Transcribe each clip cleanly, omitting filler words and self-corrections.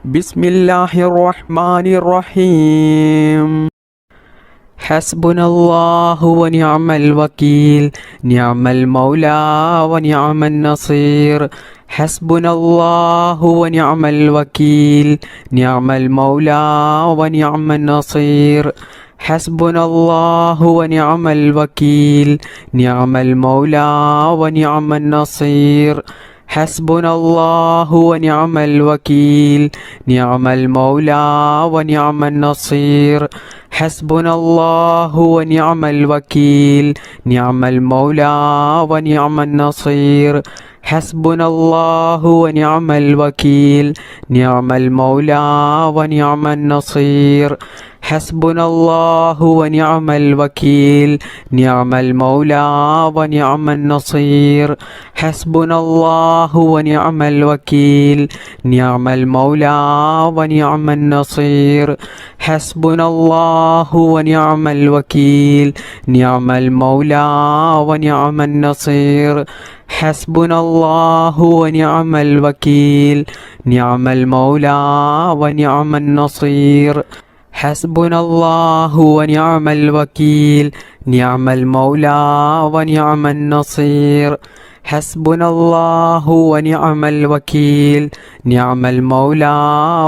بسم الله الرحمن الرحيم. حسبنا الله ونعم الوكيل، نعم المولى ونعم النصير. حسبنا الله ونعم الوكيل، نعم المولى ونعم النصير. حسبنا الله ونعم الوكيل، نعم المولى ونعم النصير. حسبنا الله ونعم الوكيل، نعم المولى ونعم النصير. حسبنا الله ونعم الوكيل، نعم المولى ونعم النصير. حسبنا الله ونعم الوكيل، نعم المولى ونعم النصير. حسبنا الله ونعم الوكيل، نعم المولى ونعم النصير. حسبنا الله ونعم الوكيل، نعم المولى ونعم النصير. حسبنا الله ونعم الوكيل، نعم المولى ونعم النصير. حسبنا الله ونعم الوكيل، نعم المولى ونعم النصير. حسبنا الله ونعم الوكيل، نعم المولى ونعم النصير. حسبنا الله ونعم الوكيل، نعم المولى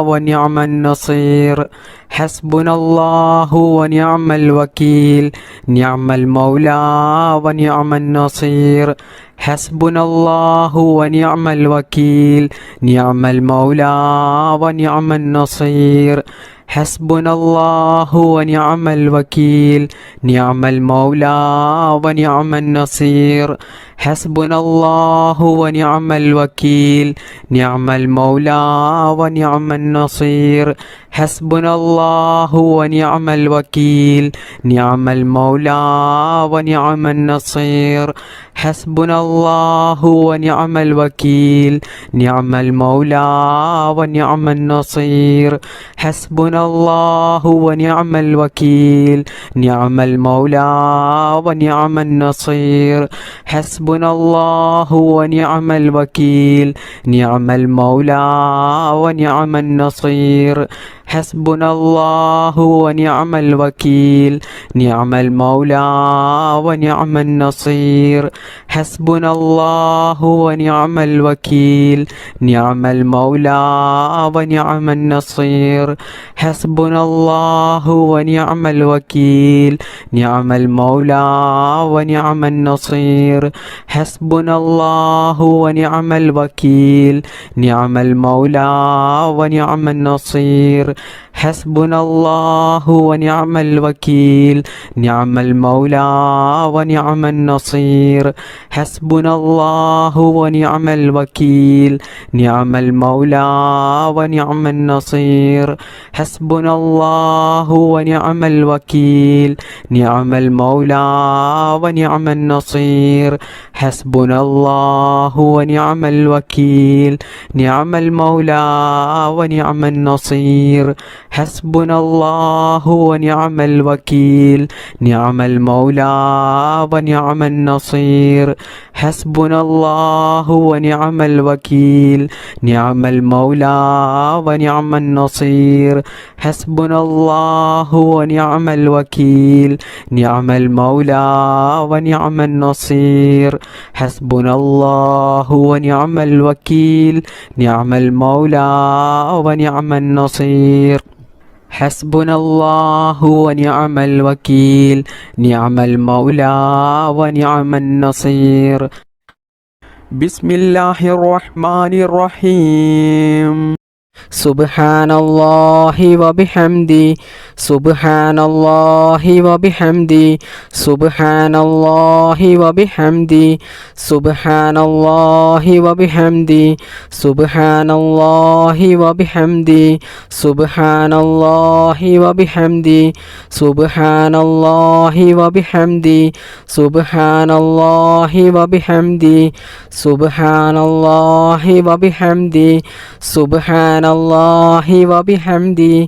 ونعم النصير. حسبنا الله ونعم الوكيل، نعم المولى ونعم النصير. حسبنا الله ونعم الوكيل، نعم المولى ونعم النصير. حسبنا الله ونعم الوكيل، نعم المولى ونعم النصير. حسبنا الله ونعم الوكيل، نعم المولى ونعم النصير. حسبنا الله ونعم الوكيل، نعم المولى ونعم النصير. حسبنا الله ونعم الوكيل، نعم المولى ونعم النصير. حسبنا الله ونعم الوكيل، نعم المولى ونعم النصير. حسبنا الله ونعم الوكيل، نعم المولى ونعم النصير. حسبنا الله ونعم الوكيل، نعم المولى ونعم النصير. حسبنا الله ونعم الوكيل، نعم المولى ونعم النصير. حسبنا الله ونعم الوكيل، نعم المولى ونعم النصير. حسبنا الله ونعم الوكيل، نعم المولى ونعم النصير. حسبنا الله ونعم الوكيل، نعم المولى ونعم النصير. حسبنا الله ونعم الوكيل، نعم المولى ونعم النصير. حسبنا الله ونعم الوكيل، نعم المولى ونعم النصير. حسبنا الله ونعم الوكيل، نعم المولى ونعم النصير. حسبنا الله ونعم الوكيل، نعم المولى ونعم النصير. حسبنا الله ونعم الوكيل، نعم المولى ونعم النصير. حسبنا الله ونعم الوكيل، نعم المولى ونعم النصير. حسبنا الله ونعم الوكيل، نعم المولى ونعم النصير. حسبنا الله ونعم الوكيل، نعم المولى ونعم النصير. بسم الله الرحمن الرحيم. سبحان الله وبحمده، سبحان الله وبحمده، سبحان الله وبحمده، سبحان الله وبحمده، سبحان الله وبحمده، سبحان الله وبحمده، سبحان الله وبحمده، سبحان الله وبحمده، سبحان الله وبحمده، سبحان الله وبحمده،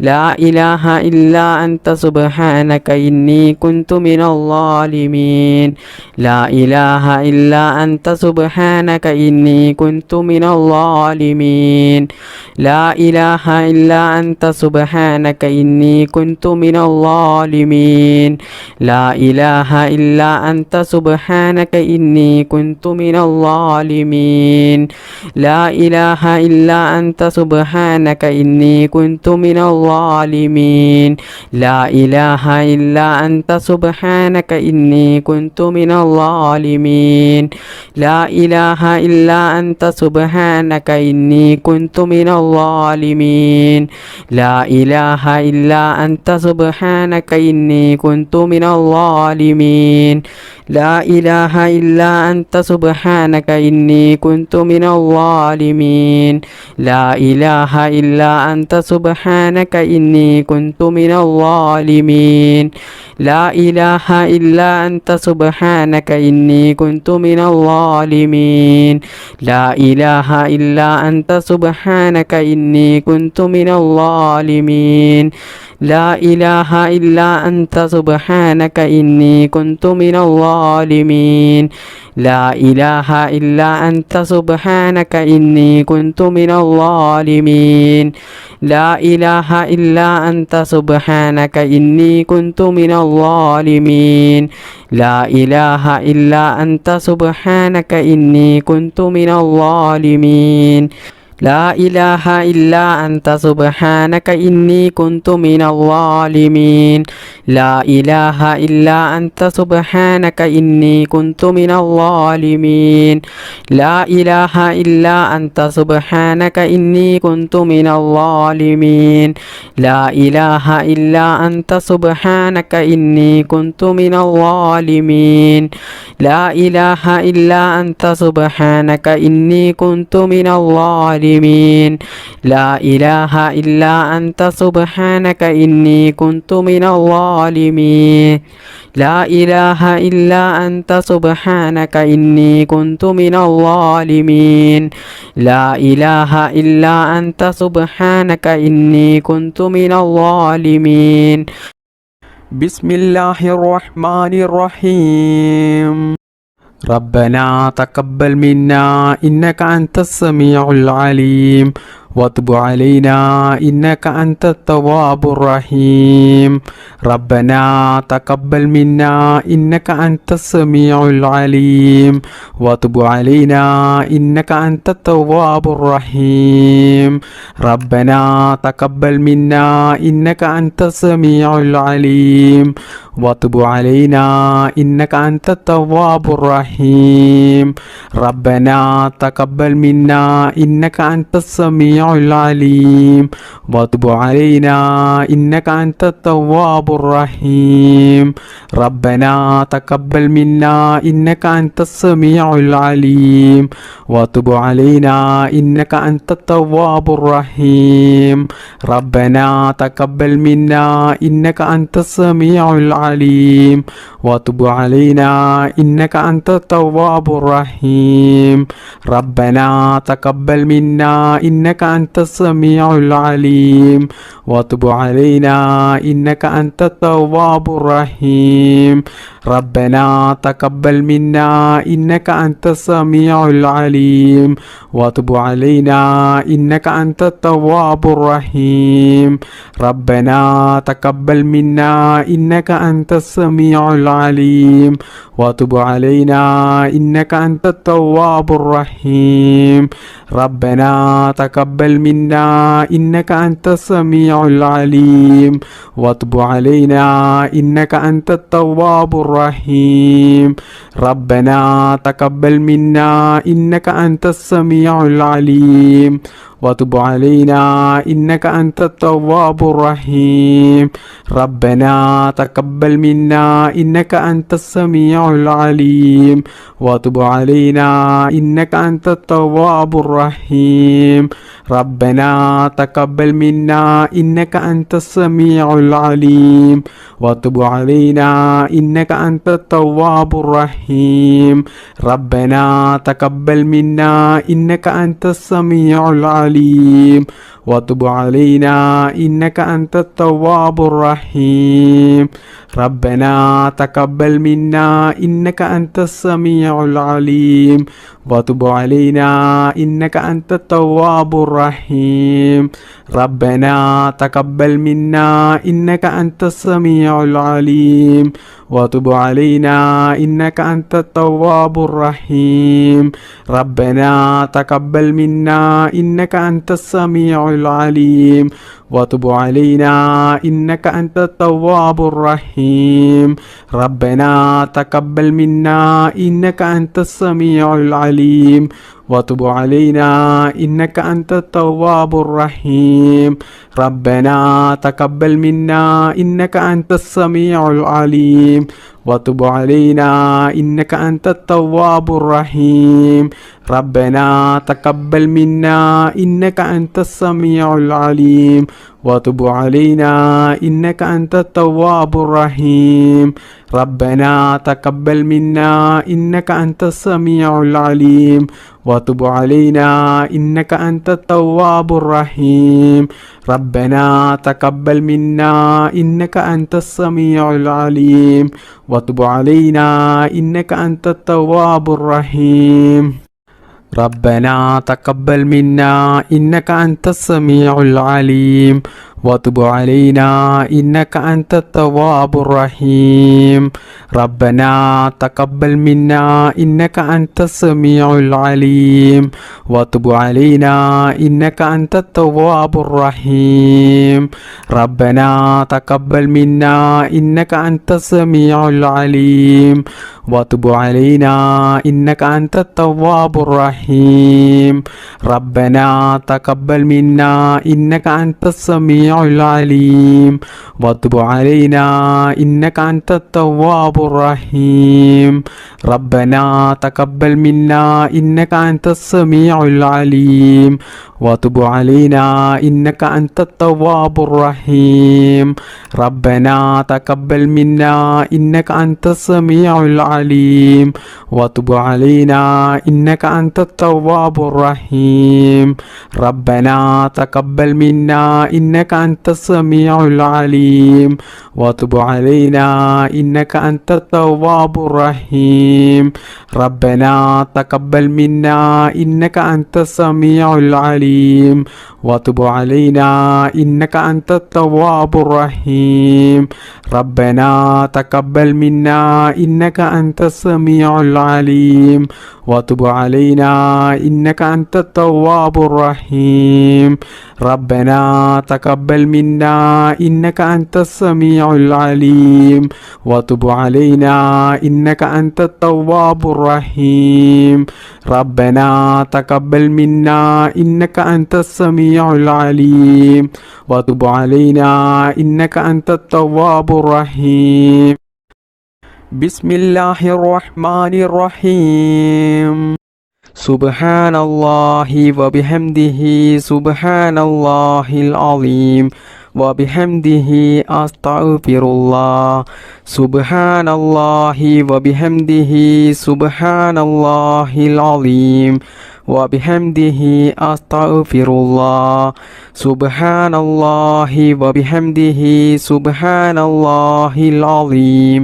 لا إله إلا أنت سبحانك إني كنت من الظالمين لا إله إلا أنت سبحانك إني كنت من الظالمين لا إله إلا أنت سبحانك إني كنت من الظالمين لا إله إلا أنت سبحانك إني كنت من الظالمين لا إله إلا أنت سبحانك إني كنت من الظالمين لا إله إلا أنت سبحانك إني كنت من الظالمين لا إله إلا أنت سبحانك إني كنت من الظالمين لا إله إلا أنت سبحانك إني كنت من الظالمين لا إله إلا أنت سبحانك إني كنت من الظالمين لا إله إلا أنت سبحانك إني كنت من الظالمين لا إله إلا أنت سبحانك إني كنت من الظالمين لا إله إلا أنت سبحانك إني كنت من الظالمين لا إله إلا أنت سبحانك إني كنت من الظالمين لا إله إلا أنت سبحانك إني كنت من الظالمين لا إله إلا أنت سبحانك إني كنت من الظالمين لا إله إلا أنت سبحانك إني كنت من الظالمين لا إله إلا أنت سبحانك إني كنت من الظالمين لا إله إلا أنت سبحانك إني كنت من الظالمين لا إله إلا أنت سبحانك إني كنت من الظالمين لا إله إلا أنت سبحانك إني كنت من الظالمين لا إله إلا أنت سبحانك إني كنت من الظالمين لا إله إلا أنت سبحانك إني كنت من الظالمين لا إله إلا أنت سبحانك إني كنت من الظالمين لا إله إلا أنت سبحانك إني كنت من الظالمين بسم الله الرحمن الرحيم ربنا تقبل منا إنك أنت السميع العليم وتب علينا إنك أنت التواب الرحيم ربنا تقبل منا إنك أنت السميع العليم وتب علينا إنك أنت التواب الرحيم ربنا تقبل منا إنك أنت السميع العليم وتب علينا إنك أنت التواب الرحيم ربنا تقبل منا إنك أنت السميع العليم وتب علينا إنك أنت التواب الرحيم ربنا تقبل منا إنك أنت السميع العليم وتب علينا إنك أنت التواب الرحيم ربنا تقبل منا إنك أنت السميع العليم وتب علينا إنك أنت التواب الرحيم ربنا تقبل منا إنك أنت السميع العليم وتب علينا إنك أنت التواب الرحيم ربنا تقبل منا إنك أنت السميع العليم وتب علينا إنك أنت التواب الرحيم ربنا تقبل منا إنك أنت السميع العليم وتب علينا إنك أنت التواب الرحيم ربنا تقبل منا إنك أنت السميع العليم وتب علينا إنك أنت التواب الرحيم ربنا تقبل منا إنك أنت السميع العليم وتب علينا إنك أنت التواب الرحيم ربنا تقبل منا إنك أنت السميع العليم وتب علينا إنك أنت التواب الرحيم ربنا تقبل منا إنك أنت السميع العليم وتب علينا إنك أنت التواب الرحيم ربنا تقبل منا إنك أنت السميع العليم العليم وتب علينا إنك أنت التواب الرحيم ربنا تقبل منا إنك أنت السميع العليم وتب علينا إنك أنت التواب الرحيم ربنا تقبل منا إنك أنت السميع العليم وتب علينا إنك أنت التواب الرحيم ربنا تقبل منا إنك أنت السميع العليم وتب علينا إنك أنت التواب الرحيم ربنا تقبل منا إنك أنت السميع العليم وتب علينا إنك أنت التواب الرحيم ربنا تقبل منا إنك أنت السميع العليم وتب علينا إنك أنت التواب الرحيم ربنا تقبل منا إنك أنت السميع العليم وتب علينا إنك أنت التواب الرحيم ربنا تقبل منا إنك أنت السميع العليم وتب علينا إنك أنت التواب الرحيم ربنا تقبل منا إنك أنت السميع العليم وتب علينا إنك أنت التواب الرحيم ربنا تقبل منا إنك أنت السميع العليم وتب علينا إنك أنت التواب الرحيم ربنا تقبل منا إنك أنت السميع العليم وتب علينا إنك أنت التواب الرحيم ربنا تقبل منا إنك أنت السميع العليم وتب علينا إنك أنت التواب الرحيم ربنا تقبل منا إنك أنت السميع العليم وتب علينا إنك أنت التواب الرحيم ربنا تقبل منا إنك أنت السميع العليم وتب علينا إنك أنت التواب الرحيم ربنا تقبل منا إنك أنت السميع العليم وتب علينا إنك أنت التواب الرحيم ربنا تقبل منا إنك أنت السميع العليم وتب علينا إنك أنت التواب الرحيم ربنا تقبل منا إنك أنت السميع العليم وتب علينا إنك أنت التواب الرحيم ربنا تقبل منا إنك أنت السميع العليم وتب علينا إنك أنت التواب الرحيم ربنا تقبل منا إنك أنت السميع العليم وتب علينا إنك أنت التواب الرحيم ربنا تقبل منا إنك أنت السميع العليم وتب علينا إنك أنت التواب الرحيم بسم الله الرحمن الرحيم سبحان الله وبحمده سبحان الله العظيم وبحمده أستغفر الله سبحان الله وبحمده سبحان الله العظيم وبحمده أستغفر الله سبحان الله وبحمده سبحان الله العظيم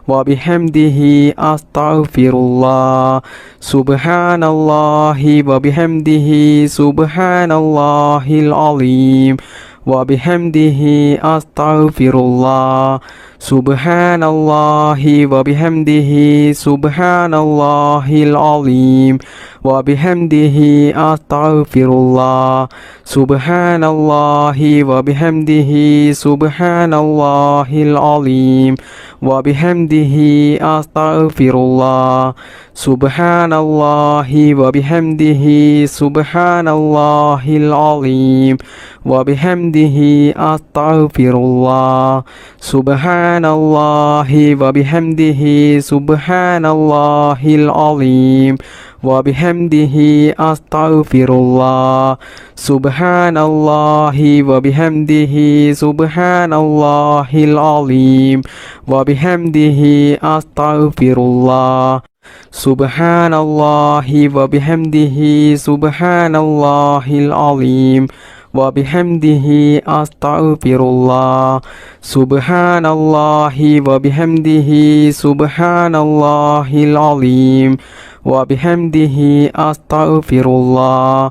وبحمده أستغفر الله سبحان الله وبحمده سبحان الله العظيم وبحمده أستغفر الله سبحان الله وبحمده سبحان الله العظيم وبحمده أستغفر الله سبحان الله وبحمده سبحان الله العظيم وبحمده أستغفر الله سبحان الله وبحمده سبحان الله العظيم وبحمده أستغفر الله سبحان الله وبحمده سبحان الله العظيم وبحمده أستغفر الله سبحان الله وبحمده سبحان الله العظيم وبحمده أستغفر الله സുബ്ഹാനല്ലാഹി വബിഹംദിഹി സുബ്ഹാനല്ലാഹിൽ അലീം വബിഹംദിഹി അസ്തഗ്ഫിറുല്ലാഹ് സുബ്ഹാനല്ലാഹി വബിഹംദിഹി സുബ്ഹാനല്ലാഹിൽ അലീം വബിഹംദിഹി അസ്തഗ്ഫിറുല്ലാഹ്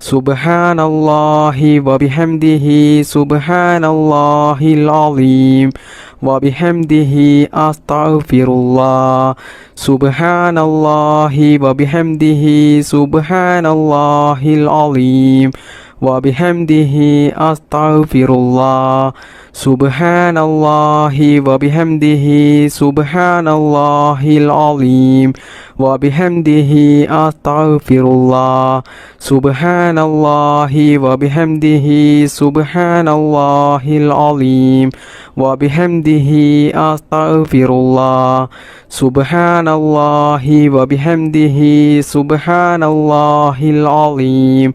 സുബ്ഹാനല്ലാഹി വബിഹംദിഹി സുബ്ഹാനല്ലാഹിൽ അലീം വബിഹംദിഹി അസ്തഗ്ഫിറുല്ലാഹ് സുബ്ഹാനല്ലാഹി വബിഹംദിഹി സുബ്ഹാനല്ലാഹിൽ അലീം വബിഹംദിഹി അസ്തഗ്ഫിറുല്ലാഹ് സുബ്ഹാനല്ലാഹി വബിഹംദിഹി സുബ്ഹാനല്ലാഹിൽ അലീം വബിഹംദിഹി അസ്തഗ്ഫിറുല്ലാഹ് സുബ്ഹാനല്ലാഹി വബിഹംദിഹി സുബ്ഹാനല്ലാഹിൽ അലീം വബിഹംദിഹി അസ്തഗ്ഫിറുല്ലാഹ് സുബ്ഹാനല്ലാഹി വബിഹംദിഹി സുബ്ഹാനല്ലാഹിൽ അലീം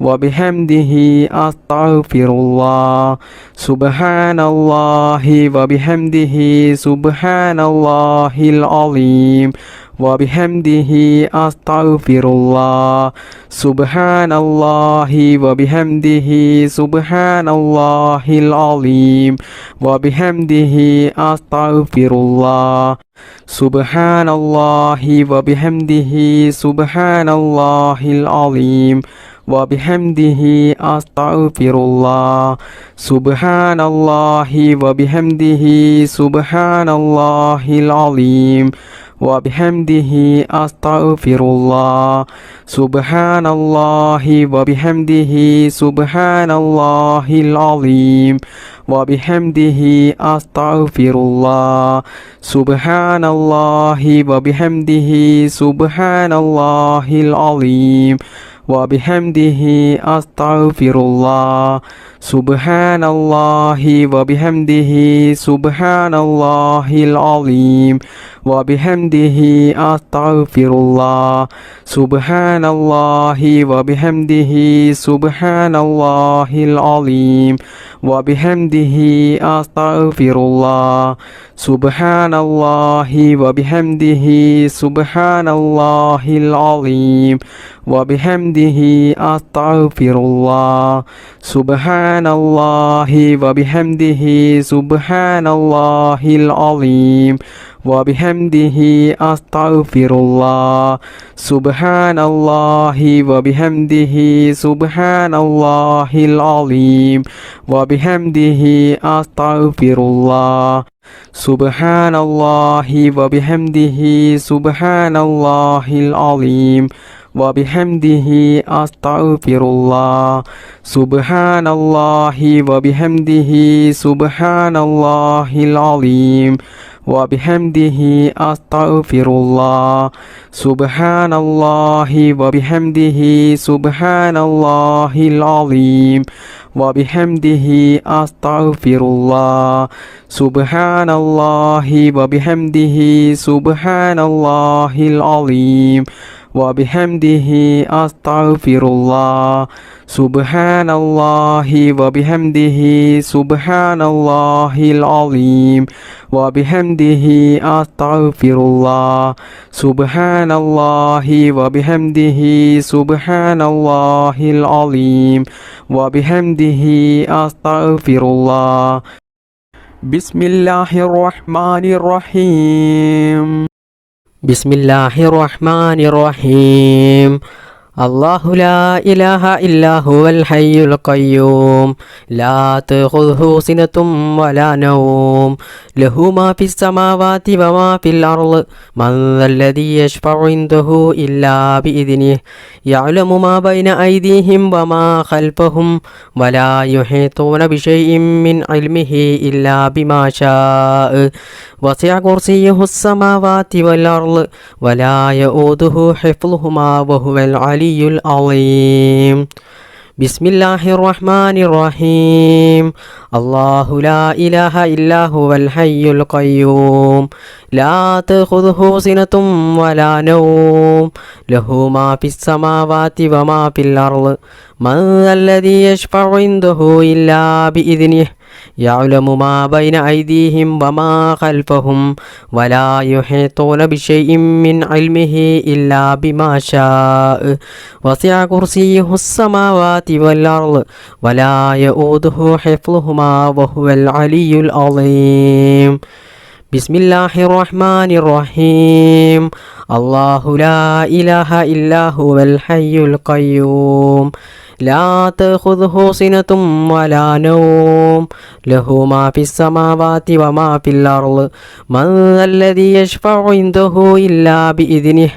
വബിഹംദിഹി അസ്തഗ്ഫിറുല്ലാഹ് സുബ്ഹാനല്ലാഹി വബിഹംദിഹി സുബ്ഹാനല്ലാഹിൽ അലീം വബിഹംദിഹി അസ്തഗ്ഫിറുല്ലാഹ് സുബ്ഹാനല്ലാഹി വബിഹംദിഹി സുബ്ഹാനല്ലാഹിൽ അലീം വബിഹംദിഹി അസ്തഗ്ഫിറുല്ലാഹ് സുബ്ഹാനല്ലാഹി വബിഹംദിഹി സുബ്ഹാനല്ലാഹിൽ അലീം വബിഹംദിഹി അസ്തഗ്ഫിറുല്ലാഹ് സുബ്ഹാനല്ലാഹി വബിഹംദിഹി സുബ്ഹാനല്ലാഹിൽ അലീം വബിഹംദിഹി അസ്തഗ്ഫിറുല്ലാഹ് സുബ്ഹാനല്ലാഹി വബിഹംദിഹി സുബ്ഹാനല്ലാഹിൽ അലീം വബിഹംദിഹി അസ്തഗ്ഫിറുല്ലാഹ് സുബ്ഹാനല്ലാഹി വബിഹംദിഹി സുബ്ഹാനല്ലാഹിൽ അലീം വബിഹംദിഹി അസ്തഗ്ഫിറുല്ലാഹ് സുബ്ഹാനല്ലാഹി വബിഹംദിഹി സുബ്ഹാനല്ലാഹിൽ അലീം വബിഹംദിഹി അസ്തഗ്ഫിറുല്ലാഹ് സുബ്ഹാനല്ലാഹി വബിഹംദിഹി സുബ്ഹാനല്ലാഹിൽ അലീം വബിഹംദിഹി അസ്തഗ്ഫിറുല്ലാഹ് സുബ്ഹാനല്ലാഹി വബിഹംദിഹി സുബ്ഹാനല്ലാഹിൽ അലീം വബിഹംദിഹി അസ്തഗ്ഫിറുല്ലാഹ് സുബ്ഹാനല്ലാഹി വബിഹംദിഹി സുബ്ഹാനല്ലാഹിൽ അലീം വബിഹംദിഹി അസ്തഗ്ഫിറുല്ലാഹ് സുബ്ഹാനല്ലാഹി വബിഹംദിഹി സുബ്ഹാനല്ലാഹിൽ അലീം വബിഹംദിഹി അസ്തഗ്ഫിറുല്ലാഹ് സുബ്ഹാനല്ലാഹി വബിഹംദിഹി സുബ്ഹാനല്ലാഹിൽ അലീം വബിഹംദിഹി അസ്തഗ്ഫിറുല്ലാഹ് സുബ്ഹാനല്ലാഹി വബിഹംദിഹി സുബ്ഹാനല്ലാഹിൽ അലീം വബിഹംദിഹി അസ്തഗ്ഫിറുല്ലാഹ് സുബ്ഹാനല്ലാഹി വബിഹംദിഹി സുബ്ഹാനല്ലാഹിൽ അലീം വബിഹംദിഹി അസ്തഗ്ഫിറുല്ലാഹ് സുബ്ഹാനല്ലാഹി വബിഹംദിhi സുബ്ഹാനല്ലാഹിൽ അലീം വബിഹംദിhi അസ്തഗ്ഫിറുല്ലാഹ് സുബ്ഹാനല്ലാഹി വബിഹംദിhi സുബ്ഹാനല്ലാഹിൽ അലീം വബിഹംദിhi അസ്തഗ്ഫിറുല്ലാഹ് സുബ്ഹാനല്ലാഹി വബിഹംദിhi സുബ്ഹാനല്ലാഹിൽ അലീം വബിഹംദിhi അസ്തഗ്ഫിറുല്ലാഹ് ബിസ്മില്ലാഹിർ റഹ്മാനിർ റഹീം ബിസ്മില്ലാഹിർ റഹ്മാനിർ റഹീം അല്ലാഹു ലാ ഇലാഹ ഇല്ലാ ഹുവൽ ഹയ്യുൽ ഖയ്യൂം ലാ തഖുദുഹു സിനത്തും വലാ നൗം ലഹു മാ ഫിസ് സമാവാതി വമാ ഫിൽ അർള് മൻ ദല്ലദീ യശ്ഫഉ ഇൻദഹു ഇല്ലാ ബിഇദ്നിഹി യഅലമു മാ ബൈന ഐദീഹിം വമാ ഖൽഫഹും വലാ യുഹീതൂന ബിശൈഇൻ മിൻ ഇൽമിഹി ഇല്ലാ ബിമാ ശാഅ വസിഅ കുർസിയ്യുഹുസ് സമാവാതി വൽ അർള് വലാ യഊദുഹു ഹിഫ്ളുഹുമാ വഹുവൽ അലിയുൽ അലീം ബിസ്മില്ലാഹിർ റഹ്മാനിർ റഹീം അല്ലാഹു ലാ ഇലാഹ ഇല്ലാ ഹുവൽ ഹയ്യുൽ ഖയ്യൂം ലാ തഖുദുഹു സിനത്തും വലാ നൗം ലഹു മാ ഫിസ് സമാവാതി വമാ ഫിൽ അർള് മൻ ദല്ലദീ യശ്ഫഉ ഇൻദഹു ഇല്ലാ ബിഇദ്നിഹി يعلم ما بين أيديهم وما خلفهم ولا يحيطون بشيء من علمه إلا بما شاء وسع كرسيه السماوات والأرض ولا يؤوده حفظهما وهو العلي العظيم بسم الله الرحمن الرحيم الله لا إله إلا هو الحي القيوم لا تأخذه سنة ولا نوم له ما في السماوات وما في الأرض من ذا الذي يشفع عنده إلا بإذنه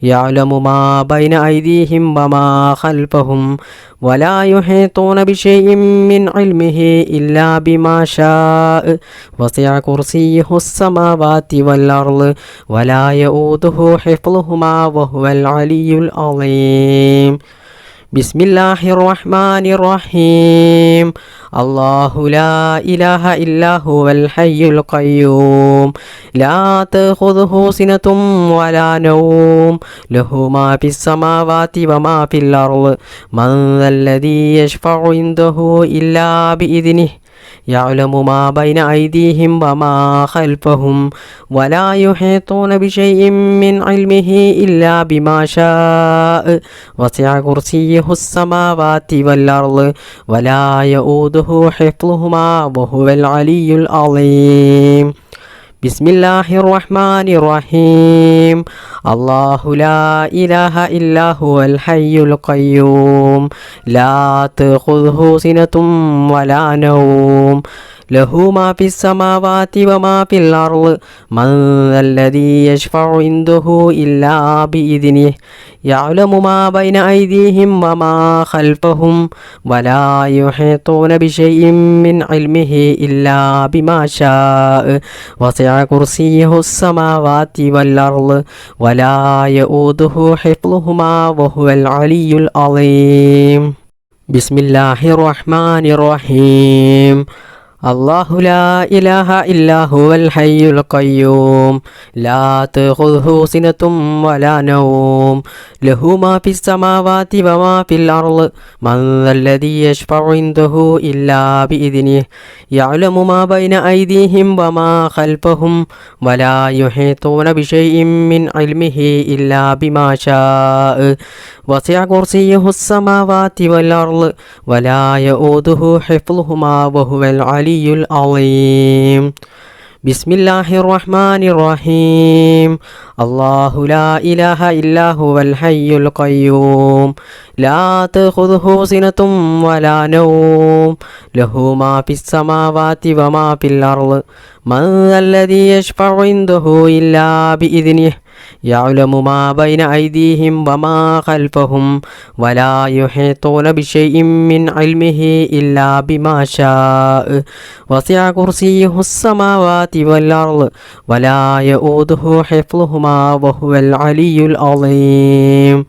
يعلم ما بين أيديهم وما خلفهم ولا يحيطون بشيء من علمه إلا بما شاء وسع كرسيه السماوات والأرض ولا يؤوده حفظهما وهو العلي العظيم بسم الله الرحمن الرحيم الله لا إله إلا هو الحي القيوم لا تأخذه سنة ولا نوم له ما في السماوات وما في الأرض من ذا الذي يشفع عنده إلا بإذنه يعلم ما بين أيديهم وما خلفهم ولا يحيطون بشيء من علمه إلا بما شاء وسع كرسيه السماوات والأرض ولا يؤوده حفظهما وهو العلي العظيم بسم الله الرحمن الرحيم الله لا إله إلا هو الحي القيوم لا تأخذه سنة ولا نوم له ما في السماوات وما في الأرض من ذا الذي يشفع عنده إلا بإذنه يعلم ما بين أيديهم وما خلفهم ولا يحيطون بشيء من علمه إلا بما شاء وسع كرسيه السماوات والأرض ولا يؤوده حفظهما وهو العلي العظيم بسم الله الرحمن الرحيم الله لا إله إلا هو الحي القيوم لا تأخذه سنة ولا نوم له ما في السماوات وما في الأرض من ذا الذي يشفع عنده إلا بإذنه يعلم ما بين أيديهم وما خلفهم ولا يحيطون بشيء من علمه إلا بما شاء وسع كرسيه السماوات والأرض ولا يؤوده حفظهما وهو العلي العظيم بسم الله الرحمن الرحيم الله لا إله إلا هو الحي القيوم لا تأخذه سنة ولا نوم له ما في السماوات وما في الأرض من ذا الذي يشفع عنده إلا بإذنه يعلم ما بين أيديهم وما خلفهم ولا يحيطون بشيء من علمه إلا بما شاء وسع كرسيه السماوات والأرض ولا يؤوده حفظهما وهو العلي العظيم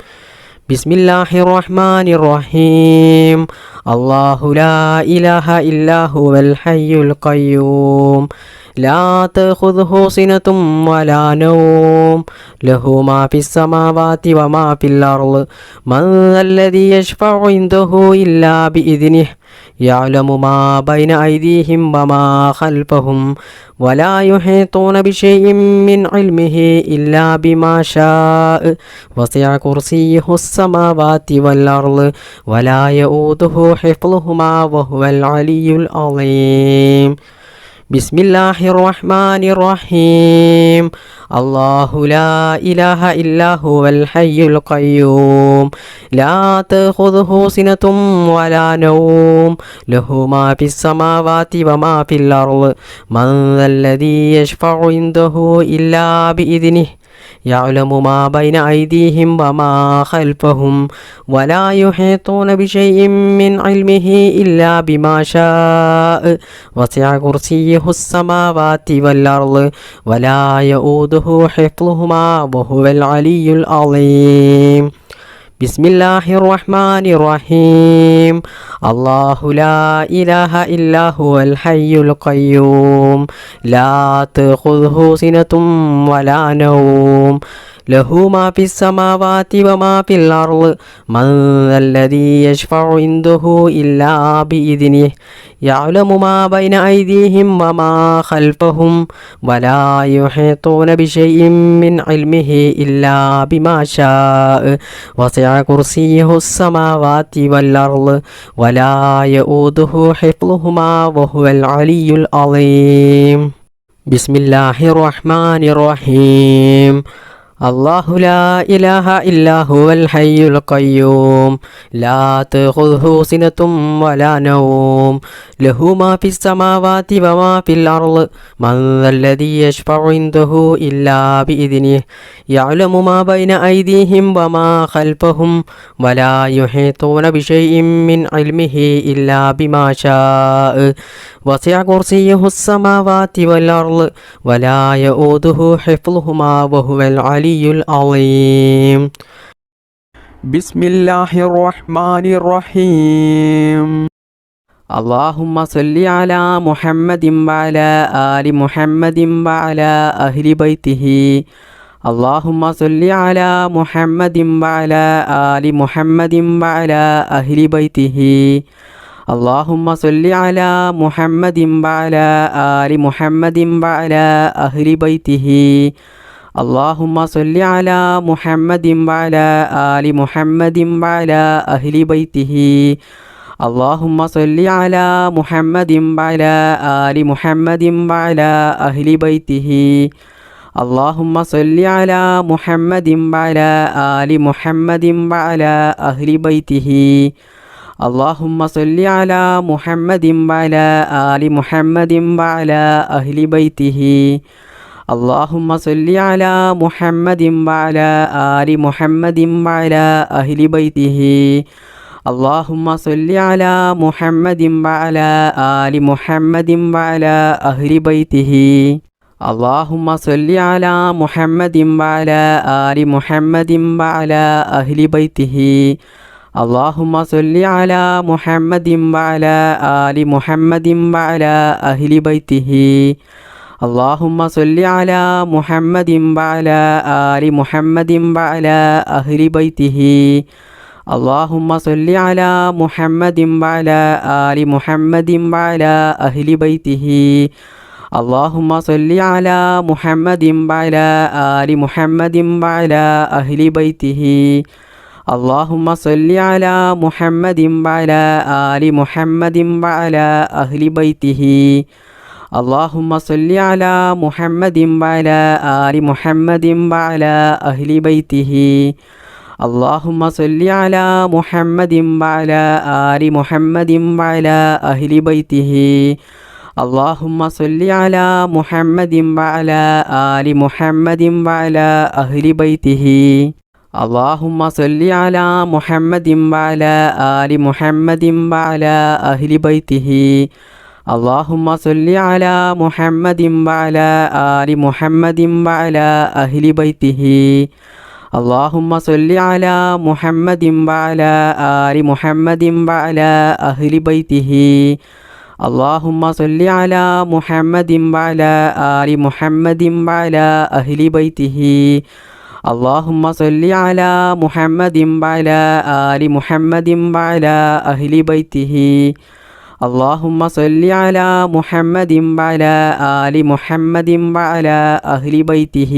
بسم الله الرحمن الرحيم الله لا إله إلا هو الحي القيوم لا تأخذه سنة ولا نوم له ما في السماوات وما في الأرض من ذا الذي يشفع عنده إلا بإذنه يعلم ما بين أيديهم وما خلفهم ولا يحيطون بشيء من علمه إلا بما شاء وسع كرسيه السماوات والأرض ولا يؤوده حفظهما وهو العلي العظيم بسم الله الرحمن الرحيم الله لا إله إلا هو الحي القيوم لا تأخذه سنة ولا نوم له ما في السماوات وما في الأرض من ذا الذي يشفع عنده إلا بإذنه يعلم ما بين أيديهم وما خلفهم ولا يحيطون بشيء من علمه إلا بما شاء وسع كرسيه السماوات والأرض ولا يؤوده حفظهما وهو العلي العظيم بسم الله الرحمن الرحيم الله لا إله إلا هو الحي القيوم لا تأخذه سنة ولا نوم له ما في السماوات وما في الأرض من ذا الذي يشفع عنده إلا بإذنه يعلم ما بين أيديهم وما خلفهم ولا يحيطون بشيء من علمه إلا بما شاء وسع كرسيه السماوات والأرض ولا يؤوده حفظهما وهو العلي العظيم بسم الله الرحمن الرحيم الله لا إله إلا هو الحي القيوم لا تأخذه سنة ولا نوم له ما في السماوات وما في الأرض من ذا الذي يشفع عنده إلا بإذنه يعلم ما بين أيديهم وما خلفهم ولا يحيطون بشيء من علمه إلا بما شاء وسع كرسيه السماوات والأرض ولا يؤوده حفظهما وهو العلي العظيم بسم الله الرحمن الرحيم اللهم صل على محمد وعلى آل محمد وعلى أهل بيته اللهم صل على محمد وعلى آل محمد وعلى أهل بيته اللهم صل على محمد وعلى آل محمد وعلى أهل بيته اللهم صل على محمد وعلى آل محمد وعلى أهل بيته اللهم صل على محمد وعلى آل محمد وعلى أهل بيته اللهم صل على محمد وعلى آل محمد وعلى أهل بيته اللهم صل على محمد وعلى آل محمد وعلى أهل بيته اللهم صل على محمد وعلى آل محمد وعلى أهل بيته اللهم صل على محمد وعلى آل محمد وعلى أهل بيته اللهم صل على محمد وعلى آل محمد وعلى أهل بيته اللهم صل على محمد وعلى آل محمد وعلى أهل بيته اللهم صل على محمد وعلى آل محمد وعلى أهل بيته اللهم صل على محمد وعلى آل محمد وعلى أهل بيته اللهم صل على محمد وعلى آل محمد وعلى أهل بيته اللهم صل على محمد وعلى آل محمد وعلى أهل بيته اللهم صل على محمد وعلى آل محمد وعلى أهل بيته اللهم صل على محمد وعلى آل محمد وعلى أهل بيته اللهم صل على محمد وعلى آل محمد وعلى أهل بيته اللهم صل على محمد وعلى آل محمد وعلى أهل بيته اللهم صل على محمد وعلى آل محمد وعلى أهل بيته اللهم صل على محمد وعلى آل محمد وعلى أهل بيته اللهم صل على محمد وعلى آل محمد وعلى أهل بيته اللهم صل على محمد وعلى آل محمد وعلى أهل بيته اللهم صل على محمد وعلى آل محمد وعلى أهل بيته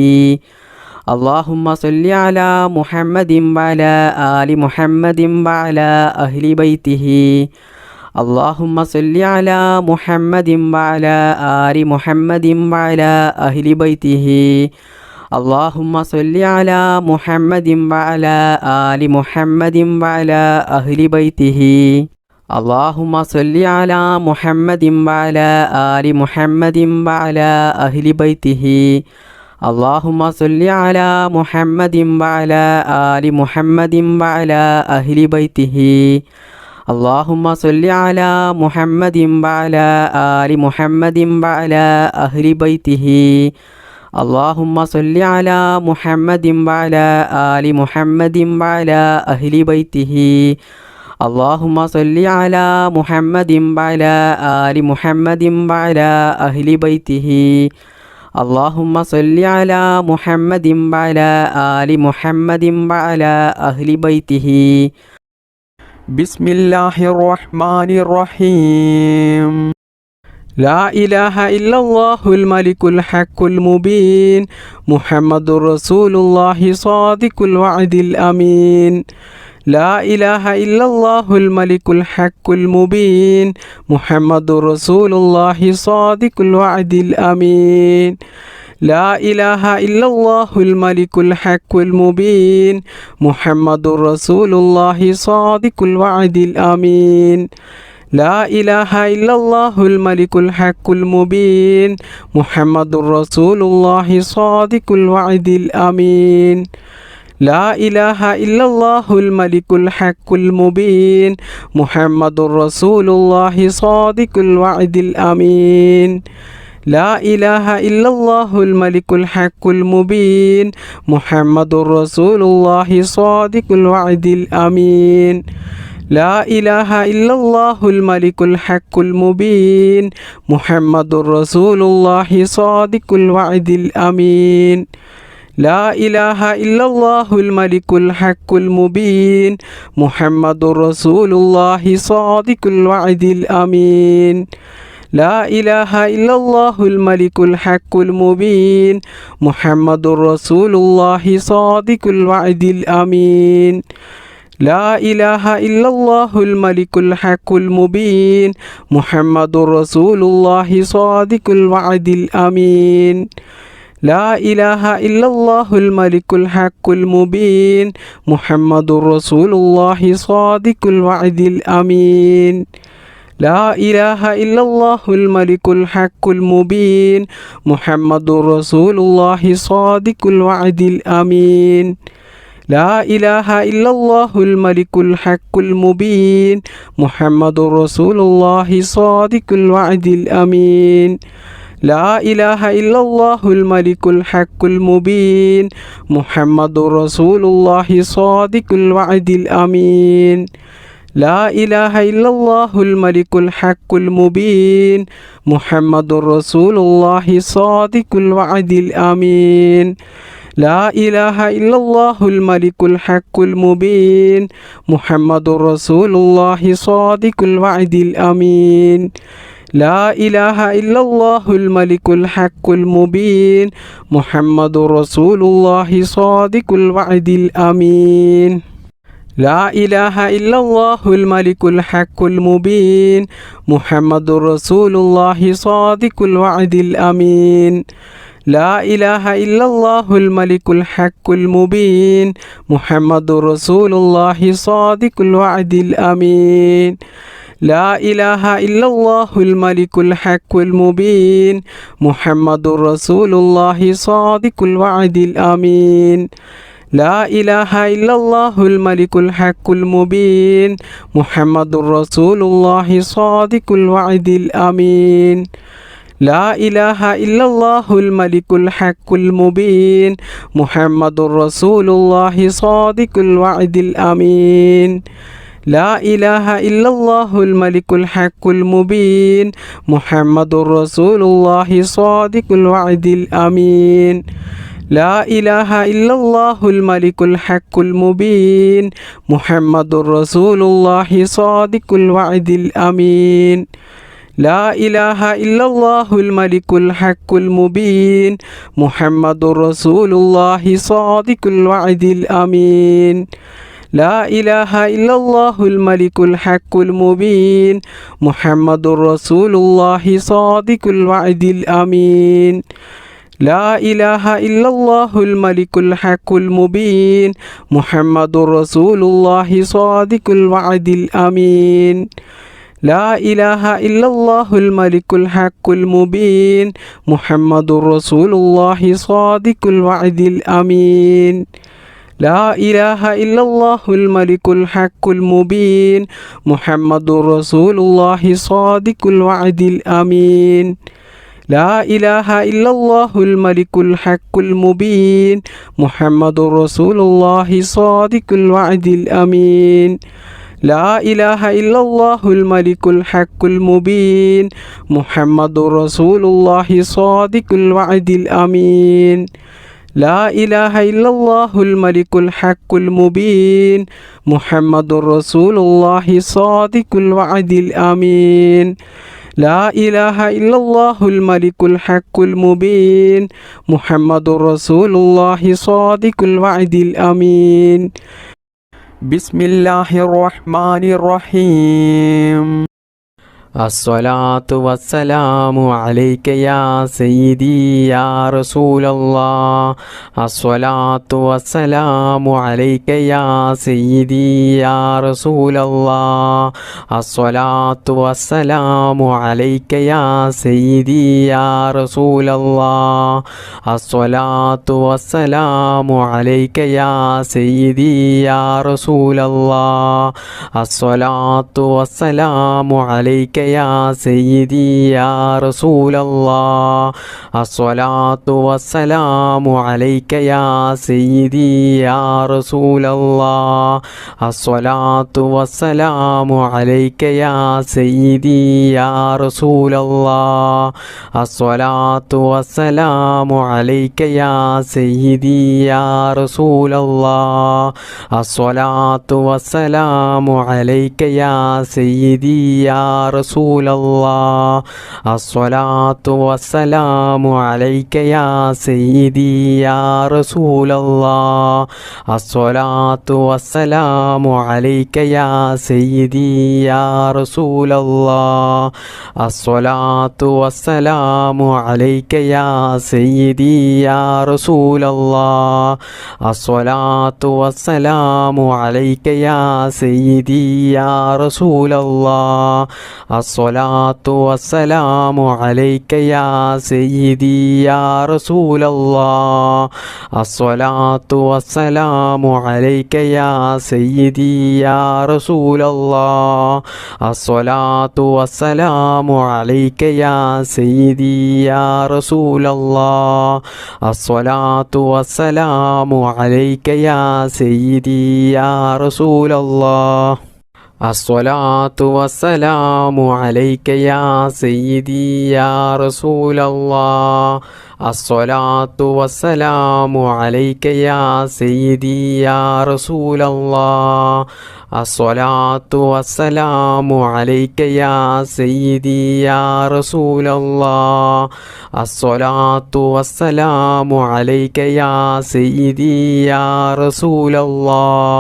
اللهم صل على محمد وعلى آل محمد وعلى أهل بيته اللهم صل على محمد وعلى آل محمد وعلى أهل بيته اللهم صل على محمد وعلى آل محمد وعلى أهل بيته اللهم صل على محمد وعلى آل محمد وعلى أهل بيته اللهم صل على محمد وعلى آل محمد وعلى أهل بيته اللهم صل على محمد وعلى آل محمد وعلى أهل بيته اللهم صل على محمد وعلى آل محمد وعلى أهل بيته اللهم صل على محمد وعلى آل محمد وعلى أهل بيته اللهم صل على محمد وعلى آل محمد وعلى أهل بيته. بسم الله الرحمن الرحيم. لا إله إلا الله الملك الحق المبين محمد رسول الله صادق الوعد الأمين. لا إله إلا الله الملك الحق المبين محمد رسول الله صادق الوعد الأمين. لا إله إلا الله الملك الحق المبين محمد رسول الله صادق الوعد الأمين. لا إله إلا الله الملك الحق المبين محمد رسول الله صادق الوعد الأمين. لا إله إلا الله الملك الحق المبين محمد رسول الله صادق الوعد الأمين. لا إله إلا الله الملك الحق المبين محمد رسول الله صادق الوعد الأمين. لا إله إلا الله الملك الحق المبين محمد رسول الله صادق الوعد الأمين. لا إله إلا الله الملك الحق المبين محمد رسول الله صادق الوعد الأمين. لا إله إلا الله الملك الحق المبين محمد رسول الله صادق الوعد الأمين. لا إله إلا الله الملك الحق المبين محمد رسول الله صادق الوعد الأمين. لا إله إلا الله الملك الحق المبين محمد رسول الله صادق الوعد الأمين. لا إله إلا الله الملك الحق المبين محمد رسول الله صادق الوعد الأمين. لا إله إلا الله الملك الحق المبين محمد رسول الله صادق الوعد الأمين. لا إله إلا الله الملك الحق المبين محمد رسول الله صادق الوعد الأمين. لا إله إلا الله الملك الحق المبين محمد رسول الله صادق الوعد الأمين. لا إله إلا الله الملك الحق المبين محمد رسول الله صادق الوعد الأمين. لا إله إلا الله الملك الحق المبين محمد رسول الله صادق الوعد الأمين. لا إله إلا الله الملك الحق المبين محمد رسول الله صادق الوعد الأمين. لا إله إلا الله الملك الحق المبين محمد رسول الله صادق الوعد الأمين. لا إله إلا الله الملك الحق المبين محمد رسول الله صادق الوعد الأمين. لا إله إلا الله الملك الحق المبين محمد رسول الله صادق الوعد الأمين. لا إله إلا الله الملك الحق المبين محمد رسول الله صادق الوعد الأمين. لا إله إلا الله الملك الحق المبين محمد رسول الله صادق الوعد الأمين. لا إله إلا الله الملك الحق المبين محمد رسول الله صادق الوعد الأمين. لا إله إلا الله الملك الحق المبين محمد رسول الله صادق الوعد الأمين. لا إله إلا الله الملك الحق المبين محمد رسول الله صادق الوعد الأمين. لا إله إلا الله الملك الحق المبين محمد رسول الله صادق الوعد الأمين. لا إله إلا الله الملك الحق المبين محمد رسول الله صادق الوعد الأمين. لا إله إلا الله الملك الحق المبين محمد رسول الله صادق الوعد الأمين. لا إله إلا الله الملك الحق المبين محمد رسول الله صادق الوعد الأمين. لا إله إلا الله الملك الحق المبين محمد رسول الله صادق الوعد الأمين لا إله إلا الله الملك الحق المبين محمد رسول الله صادق الوعد الأمين لا إله إلا الله الملك الحق المبين محمد رسول الله صادق الوعد الأمين بسم الله الرحمن الرحيم الصلاة والسلام عليك يا سيدي يا رسول الله الصلاة والسلام عليك يا سيدي يا رسول الله الصلاة والسلام عليك يا سيدي يا رسول الله الصلاة والسلام عليك يا سيدي يا رسول الله الصلاة والسلام عليك يا سيدي يا رسول الله الصلاة والسلام عليك يا سيدي يا رسول الله الصلاة والسلام عليك يا سيدي يا رسول الله الصلاة والسلام عليك يا سيدي يا رسول الله الصلاة والسلام عليك يا سيدي يا رسول الله الصلاة والسلام عليك يا سيدي يا رسول الله الصلاة والسلام عليك يا سيدي يا رسول الله الصلاة والسلام عليك يا سيدي يا رسول الله الصلاة والسلام عليك يا سيدي يا رسول الله الصلاة والسلام عليك يا سيدي يا رسول الله الصلاة والسلام عليك يا سيدي يا رسول الله الصلاة والسلام عليك يا سيدي يا رسول الله الصلاة والسلام عليك يا سيدي يا رسول الله الصلاة والسلام عليك يا سيدي يا رسول الله الصلاة والسلام عليك يا سيدي يا رسول الله الصلاة والسلام عليك يا سيدي يا رسول الله الصلاة والسلام عليك يا سيدي يا رسول الله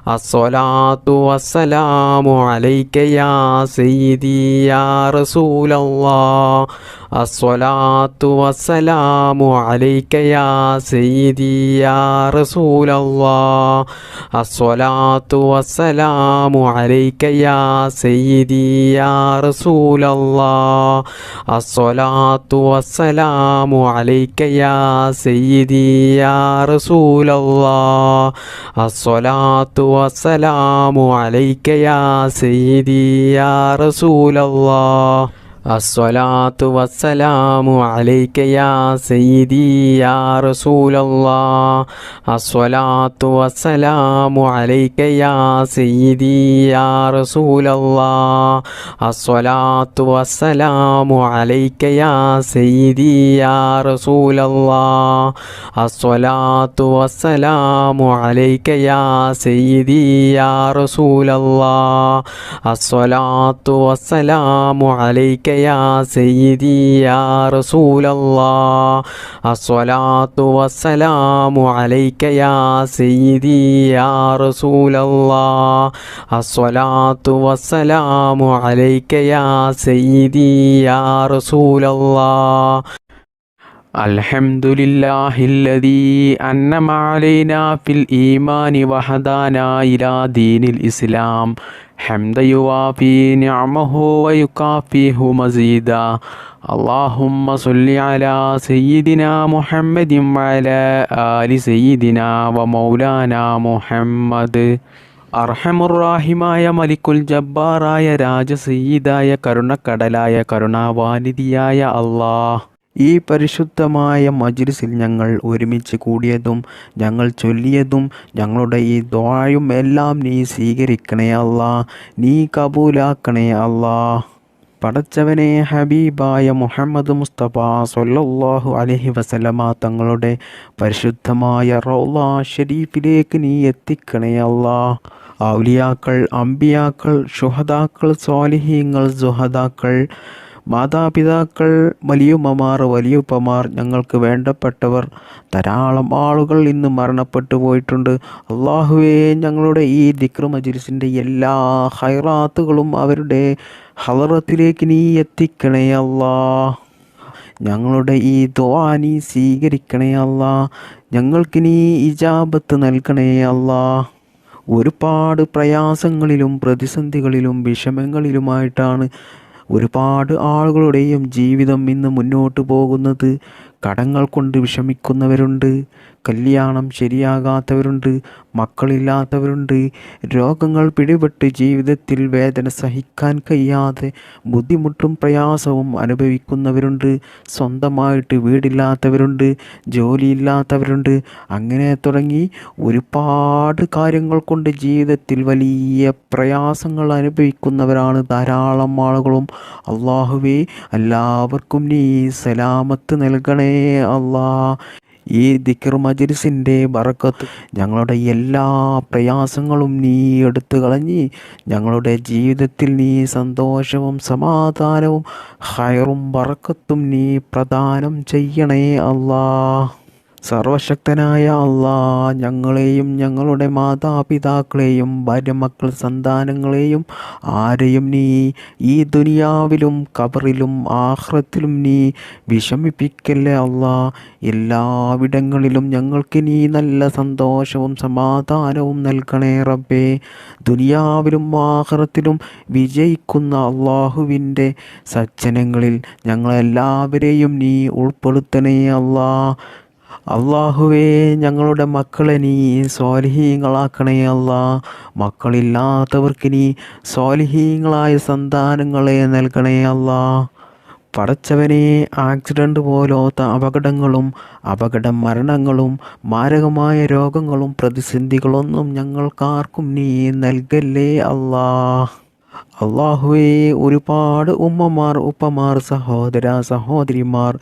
الصلاة والسلام عليك يا سيدي يا رسول الله الصلاة والسلام عليك يا سيدي يا رسول الله الصلاة والسلام عليك يا سيدي يا رسول الله الصلاة والسلام عليك يا سيدي يا رسول الله الصلاة والسلام عليك يا سيدي يا رسول الله الصلاة والسلام عليك يا سيدي يا رسول الله الصلاة والسلام عليك يا سيدي يا رسول الله الصلاة والسلام عليك يا سيدي يا رسول الله الصلاة والسلام عليك يا سيدي يا رسول الله الصلاة والسلام عليك يا سيدي يا رسول الله الصلاة والسلام عليك يا سيدي يا رسول الله الصلاة والسلام عليك يا سيدي يا رسول الله الحمد لله الذي أنعم علينا في الإيمان وهدانا إلى دين الإسلام حمدا يوافي نعمه ويكافئه مزيدا اللهم صل على سيدنا محمد وعلى آل سيدنا ومولانا محمد അർഹമുറാഹിമായ മലിക്കുൽ ജബ്ബാറായ രാജസയ്യിദായ കരുണക്കടലായ കരുണാവാനിധിയായ അല്ലാഹ് ഈ പരിശുദ്ധമായ മജ്‌ലിസിൽ ഞങ്ങൾ ഒരുമിച്ച് കൂടിയതും ഞങ്ങൾ ചൊല്ലിയതും ഞങ്ങളുടെ ഈ ദുആയും എല്ലാം നീ സ്വീകരിക്കണേ അല്ലാ, നീ കബൂലാക്കണേ അല്ലാ. പടച്ചവനെ, ഹബീബായ മുഹമ്മദ് മുസ്തഫ സ്വല്ലല്ലാഹു അലൈഹി വസല്ലമ തങ്ങളുടെ പരിശുദ്ധമായ റൗള ഷരീഫിലേക്ക് നീ എത്തിക്കണേ അല്ലാ. ഔലിയാക്കൾ, അമ്പിയാക്കൾ, ശുഹദാക്കൾ, സ്വാലിഹീങ്ങൾ, സുഹദാക്കൾ, മാതാപിതാക്കൾ, വലിയുമ്മമാർ, വലിയുപ്പമാർ, ഞങ്ങൾക്ക് വേണ്ടപ്പെട്ടവർ ധാരാളം ആളുകൾ ഇന്ന് മരണപ്പെട്ടു പോയിട്ടുണ്ട്. അള്ളാഹുവേ, ഞങ്ങളുടെ ഈ ദിക്ർ മജ്‌ലിസിൻ്റെ എല്ലാ ഹൈറാത്തുകളും അവരുടെ ഹളറത്തിലേക്ക് നീ എത്തിക്കണേ അല്ലാ. ഞങ്ങളുടെ ഈ ദുആ നീ സ്വീകരിക്കണേ അല്ലാ. ഞങ്ങൾക്ക് നീ ഇജാബത്ത് നൽകണേ അല്ലാ. ഒരുപാട് പ്രയാസങ്ങളിലും പ്രതിസന്ധികളിലും വിഷമങ്ങളിലുമായിട്ടാണ് ഒരുപാട് ആളുകളുടെയും ജീവിതം ഇന്ന് മുന്നോട്ട് പോകുന്നത്. കടങ്ങൾ കൊണ്ട് വിഷമിക്കുന്നവരുണ്ട്, കല്യാണം ശരിയാകാത്തവരുണ്ട്, മക്കളില്ലാത്തവരുണ്ട്, രോഗങ്ങൾ പിടിപെട്ട് ജീവിതത്തിൽ വേദന സഹിക്കാൻ കഴിയാതെ ബുദ്ധിമുട്ടും പ്രയാസവും അനുഭവിക്കുന്നവരുണ്ട്, സ്വന്തമായിട്ട് വീടില്ലാത്തവരുണ്ട്, ജോലിയില്ലാത്തവരുണ്ട്. അങ്ങനെ തുടങ്ങി ഒരുപാട് കാര്യങ്ങൾ കൊണ്ട് ജീവിതത്തിൽ വലിയ പ്രയാസങ്ങൾ അനുഭവിക്കുന്നവരാണ് ധാരാളം ആളുകളും. അള്ളാഹുവേ, എല്ലാവർക്കും നീ സലാമത്ത് നൽകണേ അല്ലാ. ഈ ദിക്ർ മജ്‌ലിസിൻ്റെ ബറക്കത്ത് ഞങ്ങളുടെ എല്ലാ പ്രയാസങ്ങളും നീ എടുത്തു കളഞ്ഞ് ഞങ്ങളുടെ ജീവിതത്തിൽ നീ സന്തോഷവും സമാധാനവും ഹൈറും ബറക്കത്തും നീ പ്രദാനം ചെയ്യണേ അല്ലാ. സർവശക്തനായ അല്ലാ, ഞങ്ങളെയും ഞങ്ങളുടെ മാതാപിതാക്കളെയും ഭാര്യമക്കൾ സന്താനങ്ങളെയും ആരെയും നീ ഈ ദുനിയാവിലും ഖബറിലും ആഖിറത്തിലും നീ വിഷമിപ്പിക്കല്ലേ അല്ലാ. എല്ലാവിടങ്ങളിലും ഞങ്ങൾക്ക് നീ നല്ല സന്തോഷവും സമാധാനവും നൽകണേ റബ്ബേ. ദുനിയാവിലും ആഖിറത്തിലും വിജയിക്കുന്ന അള്ളാഹുവിൻ്റെ സജ്ജനങ്ങളിൽ ഞങ്ങളെല്ലാവരെയും നീ ഉൾപ്പെടുത്തണേ അല്ലാ. അള്ളാഹുവേ, ഞങ്ങളുടെ മക്കളെ നീ സ്വാലിഹീങ്ങളാക്കണേ അല്ലാ. മക്കളില്ലാത്തവർക്ക് നീ സ്വാലിഹീങ്ങളായ സന്താനങ്ങളെ നൽകണേ അല്ലാ. പടച്ചവനെ, ആക്സിഡൻ്റ് പോലത്തെ അപകടങ്ങളും അപകട മരണങ്ങളും മാരകമായ രോഗങ്ങളും പ്രതിസന്ധികളൊന്നും ഞങ്ങൾക്കാർക്കും നീ നൽകല്ലേ അല്ലാ. അള്ളാഹുവേ, ഒരുപാട് ഉമ്മമാർ, ഉപ്പമാർ, സഹോദര സഹോദരിമാർ,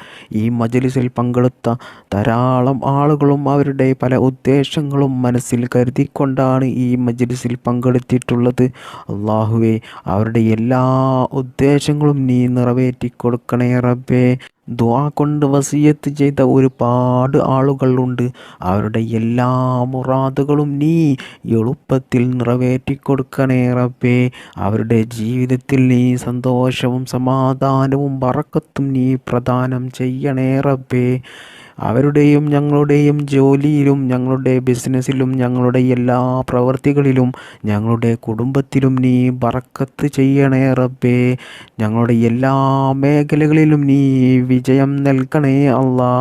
ഈ മജ്‌ലിസിൽ പങ്കെടുത്ത ധാരാളം ആളുകളും അവരുടെ പല ഉദ്ദേശങ്ങളും മനസ്സിൽ കരുതിക്കൊണ്ടാണ് ഈ മജ്‌ലിസിൽ പങ്കെടുത്തിട്ടുള്ളത്. അള്ളാഹുവേ, അവരുടെ എല്ലാ ഉദ്ദേശങ്ങളും നീ നിറവേറ്റി കൊടുക്കണേ റബ്ബേ. ദുആ കൊണ്ട് വസിയത്ത് ചെയ്ത ഒരുപാട് ആളുകളുണ്ട്. അവരുടെ എല്ലാ മുറാദുകളും നീ എളുപ്പത്തിൽ നിറവേറ്റി കൊടുക്കണേ റബ്ബേ. അവരുടെ ജീവിതത്തിൽ നീ സന്തോഷവും സമാധാനവും ബറക്കത്തും നീ പ്രദാനം ചെയ്യണേ റബ്ബേ. അവരുടെയും ഞങ്ങളുടെയും ജോലിയിലും ഞങ്ങളുടെ ബിസിനസ്സിലും ഞങ്ങളുടെ എല്ലാ പ്രവൃത്തികളിലും ഞങ്ങളുടെ കുടുംബത്തിലും നീ ബറക്കത്ത് ചെയ്യണേ റബ്ബേ. ഞങ്ങളുടെ എല്ലാ മേഖലകളിലും നീ വിജയം നൽകണേ അല്ലാ.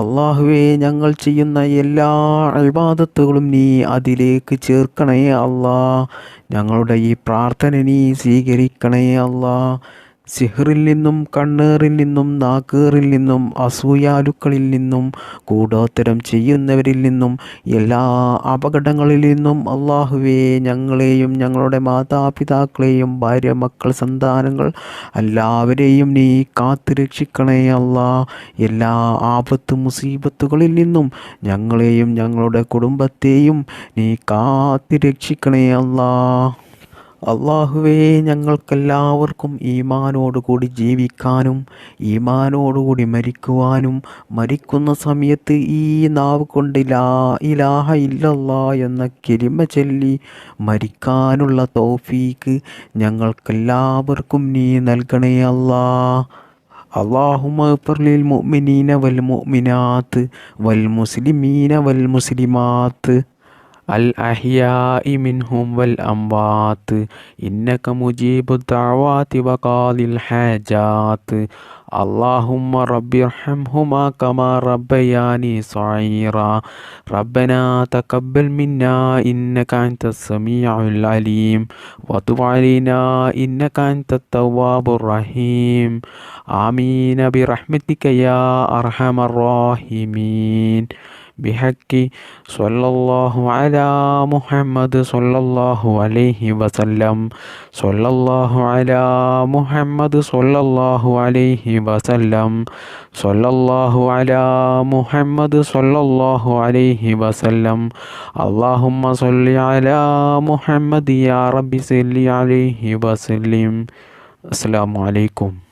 അള്ളാഹുവേ, ഞങ്ങൾ ചെയ്യുന്ന എല്ലാ ഇബാദത്തുകളും നീ അതിലേക്ക് ചേർക്കണേ അല്ലാ. ഞങ്ങളുടെ ഈ പ്രാർത്ഥന നീ സ്വീകരിക്കണേ അല്ലാ. സിഹ്റിൽ നിന്നും, കണ്ണേറിൽ നിന്നും, നാക്കേറിൽ നിന്നും, അസൂയാലുക്കളിൽ നിന്നും, കൂടോത്തരം ചെയ്യുന്നവരിൽ നിന്നും, എല്ലാ അപകടങ്ങളിൽ നിന്നും അള്ളാഹുവേ, ഞങ്ങളെയും ഞങ്ങളുടെ മാതാപിതാക്കളെയും ഭാര്യ മക്കൾ സന്താനങ്ങൾ എല്ലാവരെയും നീ കാത്തു രക്ഷിക്കണേ അല്ലാ. എല്ലാ ആപത്ത് മുസീബത്തുകളിൽ നിന്നും ഞങ്ങളെയും ഞങ്ങളുടെ കുടുംബത്തെയും നീ കാത്തു രക്ഷിക്കണേ അല്ലാ. അള്ളാഹുവേ, ഞങ്ങൾക്കെല്ലാവർക്കും ഈമാനോടുകൂടി ജീവിക്കാനും ഈമാനോടുകൂടി മരിക്കുവാനും മരിക്കുന്ന സമയത്ത് ഈ നാവ് കൊണ്ട് ലാ ഇലാഹ ഇല്ലല്ലാ എന്ന കലിമ ചൊല്ലി മരിക്കാനുള്ള തൗഫീക്ക് ഞങ്ങൾക്കെല്ലാവർക്കും നീ നൽകണേ അല്ലാ. അല്ലാഹുമ്മ ഗ്ഫിർ ലിൽ മുഅ്മിനീന വൽ മുഅ്മിനാത്ത് വൽ മുസ്ലിമീന വൽ മുസ്ലിമാത്ത് الأحياء منهم والأموات إنك مجيب الدعوات وقاضي الحاجات اللهم رب ارحمهما كما ربياني صغيرا ربنا تقبل منا إنك أنت السميع العليم وتب علينا إنك أنت التواب الرحيم آمين برحمتك يا أرحم الراحمين بحق صلى الله على محمد صلى الله عليه وسلم صلى الله على محمد صلى الله عليه وسلم صلى الله على محمد صلى الله عليه وسلم اللهم صل على محمد يا رب صل عليه وسلم. السلام عليكم.